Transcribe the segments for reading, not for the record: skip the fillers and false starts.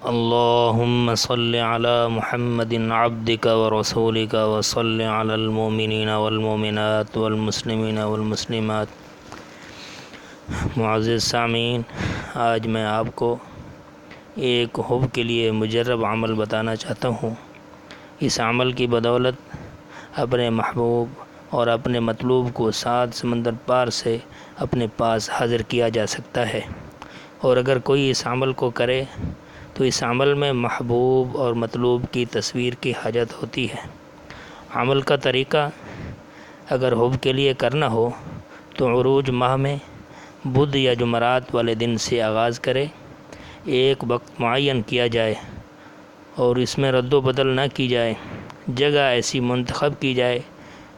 اللهم صل على محمد عبدك ورسولك وصل على المؤمنين والمؤمنات والمسلمين والمسلمات۔ معزز سامعین، آج میں آپ کو ایک حب کے لیے مجرب عمل بتانا چاہتا ہوں۔ اس عمل کی بدولت اپنے محبوب اور اپنے مطلوب کو 7 سمندر پار سے اپنے پاس حاضر کیا جا سکتا ہے، اور اگر کوئی اس عمل کو کرے تو اس عمل میں محبوب اور مطلوب کی تصویر کی حاجت ہوتی ہے۔ عمل کا طریقہ اگر حب کے لیے کرنا ہو تو عروج ماہ میں بدھ یا جمعرات والے دن سے آغاز کرے۔ ایک وقت معین کیا جائے اور اس میں رد و بدل نہ کی جائے۔ جگہ ایسی منتخب کی جائے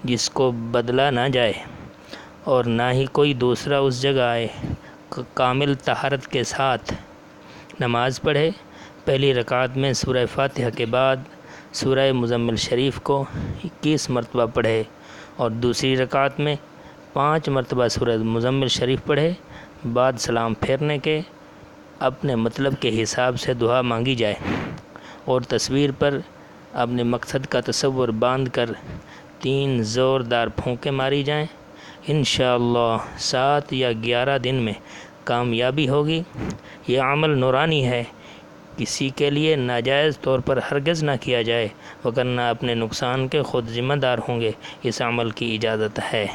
جس کو بدلا نہ جائے، اور نہ ہی کوئی دوسرا اس جگہ آئے۔ کامل طہارت کے ساتھ نماز پڑھے۔ پہلی رکعت میں سورہ فاتحہ کے بعد سورہ مزمل شریف کو 21 مرتبہ پڑھے، اور دوسری رکعت میں 5 مرتبہ سورہ مزمل شریف پڑھے۔ بعد سلام پھیرنے کے اپنے مطلب کے حساب سے دعا مانگی جائے، اور تصویر پر اپنے مقصد کا تصور باندھ کر 3 زوردار پھونکے ماری جائیں۔ انشاءاللہ 7 یا 11 دن میں کامیابی ہوگی۔ یہ عمل نورانی ہے، کسی کے لیے ناجائز طور پر ہرگز نہ کیا جائے، وگرنہ اپنے نقصان کے خود ذمہ دار ہوں گے۔ اس عمل کی اجازت ہے۔